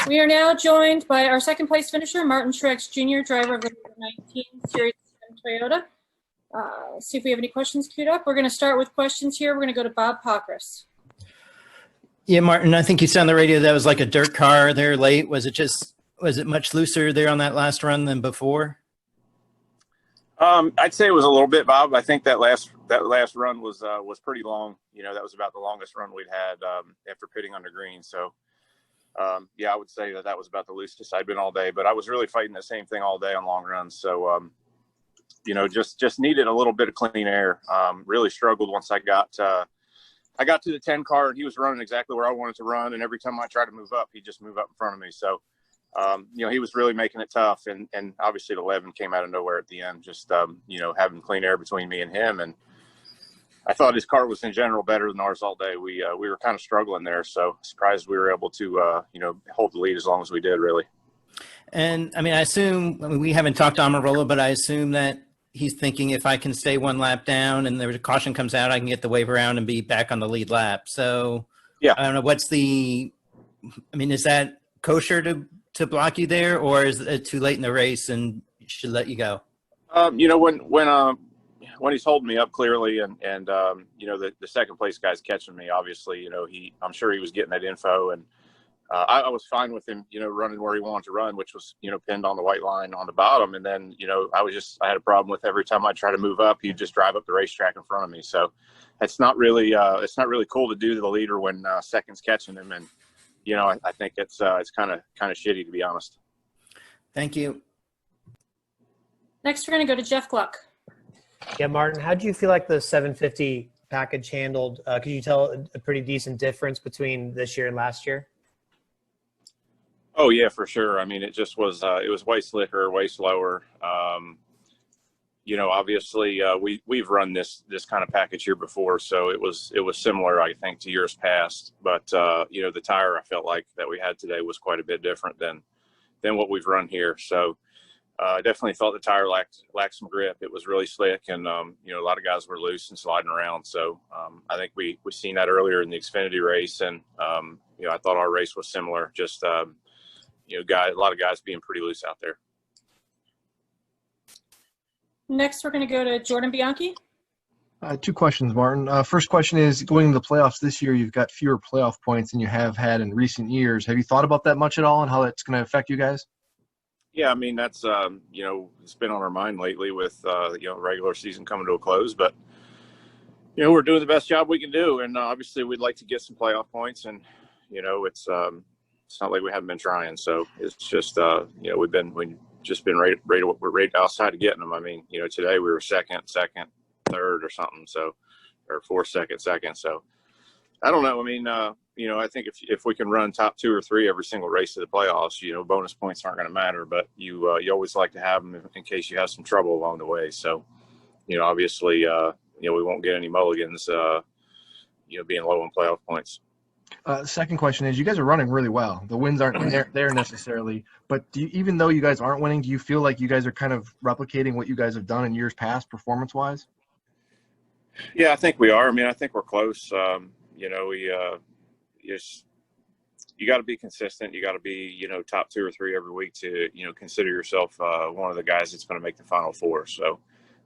We are now joined by our second place finisher, Martin Truex Jr., driver of the 19 Series 7 Toyota. See if we have any questions queued up. We're going to start with questions here. We're going to go to Bob Pockris. Yeah, Martin, I think you said on the radio that was like a dirt car there late. Was it much looser there on that last run than before? I'd say it was a little bit, Bob. I think that last run was pretty long. You know, that was about the longest run we'd had after pitting under green. So, yeah, I would say that was about the loosest I'd been all day. But I was really fighting the same thing all day on long runs. So, you know, just needed a little bit of clean air. Really struggled once I got to the 10 car, and he was running exactly where I wanted to run. And every time I tried to move up, he'd just move up in front of me. So, you know, he was really making it tough. And obviously the 11 came out of nowhere at the end, just, you know, having clean air between me and him. And I thought his car was in general better than ours all day. We were kind of struggling there. So surprised we were able to, you know, hold the lead as long as we did, really. And I mean, we haven't talked to Amarola, but I assume that he's thinking if I can stay one lap down and the caution comes out, I can get the wave around and be back on the lead lap. So yeah, I don't know. Is that kosher to block you there, or is it too late in the race and should let you go? You know, when he's holding me up clearly and you know, the second place guy's catching me, obviously, you know, I'm sure he was getting that info, and I was fine with him, you know, running where he wanted to run, which was, you know, pinned on the white line on the bottom. And then, you know, I had a problem with every time I try to move up, he'd just drive up the racetrack in front of me. So it's not really cool to do to the leader when second's catching him. And, you know, I think it's kind of shitty, to be honest. Thank you. Next, we're going to go to Jeff Gluck. Yeah, Martin, how do you feel like the 750 package handled? Could you tell a pretty decent difference between this year and last year? Oh yeah, for sure. I mean, it just was, it was way slicker, way slower. You know, obviously we've run this kind of package here before, so it was similar, I think, to years past. But you know, the tire I felt like that we had today was quite a bit different than what we've run here. So I definitely felt the tire lacked some grip. It was really slick, and you know, a lot of guys were loose and sliding around. So I think we seen that earlier in the Xfinity race, and you know, I thought our race was similar. Just you know, a lot of guys being pretty loose out there. Next, we're going to go to Jordan Bianchi. Two questions, Martin. First question is, going into the playoffs this year, you've got fewer playoff points than you have had in recent years. Have you thought about that much at all and how that's going to affect you guys? Yeah, I mean, that's, you know, it's been on our mind lately with, you know, regular season coming to a close. But, you know, we're doing the best job we can do. And obviously we'd like to get some playoff points. And, you know, it's not like we haven't been trying. So it's just, you know, we've just been right outside of getting them. I mean, you know, today we were second, third or something. So, or fourth, second. So I don't know. I mean, you know, I think if we can run top 2 or 3 every single race of the playoffs, you know, bonus points aren't going to matter, but you always like to have them in case you have some trouble along the way. So, you know, obviously, you know, we won't get any mulligans, you know, being low on playoff points. Second question is, you guys are running really well. The wins aren't there necessarily, but even though you guys aren't winning, do you feel like you guys are kind of replicating what you guys have done in years past performance-wise? Yeah, I think we are. I mean, I think we're close. You know, you got to be consistent. You got to be, you know, top 2 or 3 every week to, you know, consider yourself one of the guys that's going to make the Final Four. So,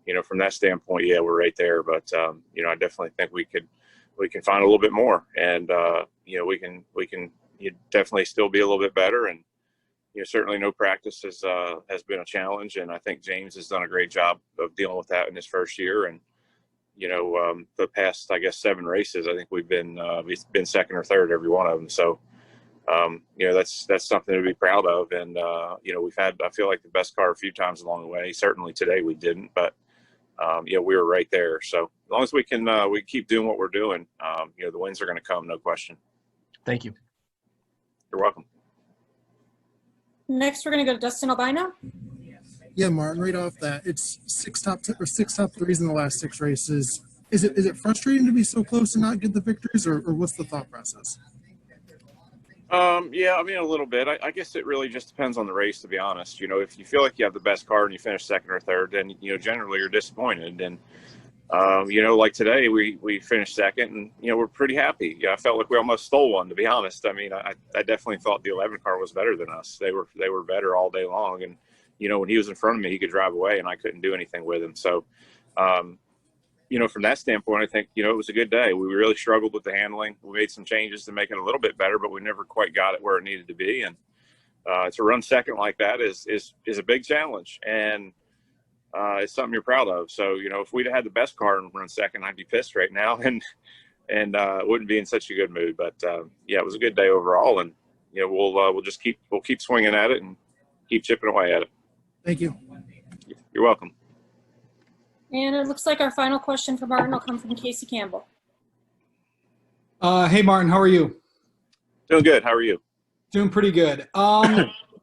you know, from that standpoint, yeah, we're right there. But, you know, I definitely think we can find a little bit more, and you know, we can definitely still be a little bit better. And, you know, certainly no practice has been a challenge, and I think James has done a great job of dealing with that in his first year. And, you know, the past, I guess, 7 races, I think we've been second or third every one of them. So, you know, that's something to be proud of. And you know, I feel like the best car a few times along the way. Certainly today we didn't, but you know, we were right there. So as long as we can, we keep doing what we're doing, you know, the wins are going to come, no question. Thank you. You're welcome. Next, we're going to go to Dustin Albino. Yeah, Martin, right off that, it's 6 top 3s in the last 6 races. Is it frustrating to be so close and not get the victories, or what's the thought process? Yeah, I mean, a little bit. I guess it really just depends on the race, to be honest. You know, if you feel like you have the best car and you finish second or third, then, you know, generally you're disappointed. And, Like today, we finished second, and we're pretty happy. Yeah, I felt like we almost stole one, to be honest. I mean, I definitely thought the 11 car was better than us. They were better all day long, and when he was in front of me, he could drive away, and I couldn't do anything with him. So, from that standpoint, I think it was a good day. We really struggled with the handling. We made some changes to make it a little bit better, but we never quite got it where it needed to be. And to run second like that is a big challenge, and it's something you're proud of. So, if we'd had the best car and run second, I'd be pissed right now and wouldn't be in such a good mood. But it was a good day overall, and we'll just keep swinging at it and keep chipping away at it. Thank you. You're welcome. And it looks like our final question for Martin will come from Casey Campbell. Hey, Martin, how are you? Doing good. How are you? Doing pretty good. How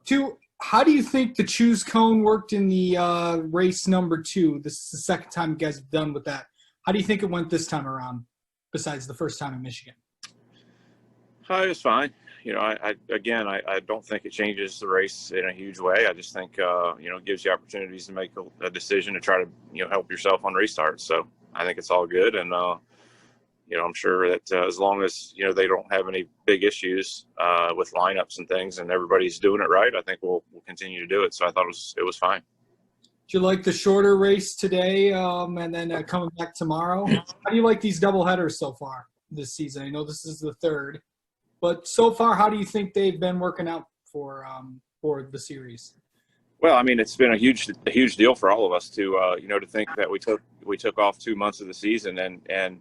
do you think the choose cone worked in the race number 2? This is the second time you guys have done with that. How do you think it went this time around, besides the first time in Michigan? It was fine. I don't think it changes the race in a huge way. I just think, it gives you opportunities to make a decision to try to, help yourself on restarts. So I think it's all good. And, I'm sure that as long as, they don't have any big issues with lineups and things and everybody's doing it right, I think we'll continue to do it. So I thought it was fine. Do you like the shorter race today and then coming back tomorrow? How do you like these double headers so far this season? I know this is the third, but so far, how do you think they've been working out for the series? Well, I mean, it's been a huge deal for all of us to to think that we took off 2 months of the season and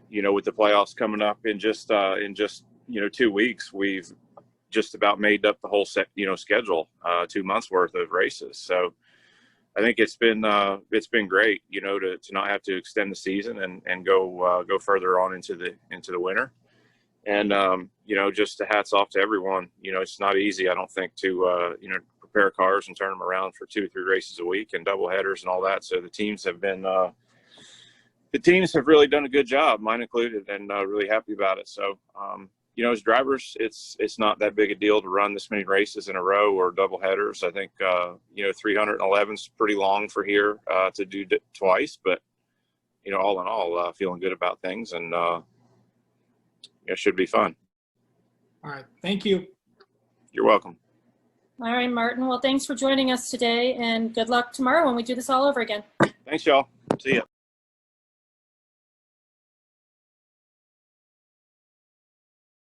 with the playoffs coming up in just 2 weeks, we've just about made up the whole schedule, 2 months worth of races. So I think it's been great, to not have to extend the season and go further on into the winter. And, just hats off to everyone. It's not easy, I don't think, to, prepare cars and turn them around for 2 or 3 races a week and double headers and all that. So the teams have really done a good job, mine included, and really happy about it. So, as drivers, it's not that big a deal to run this many races in a row or double headers. I think, 311 is pretty long for here to do twice, but, all in all, feeling good about things, and it should be fun. All right. Thank you. You're welcome. All right, Martin. Well, thanks for joining us today, and good luck tomorrow when we do this all over again. Thanks, y'all. See ya.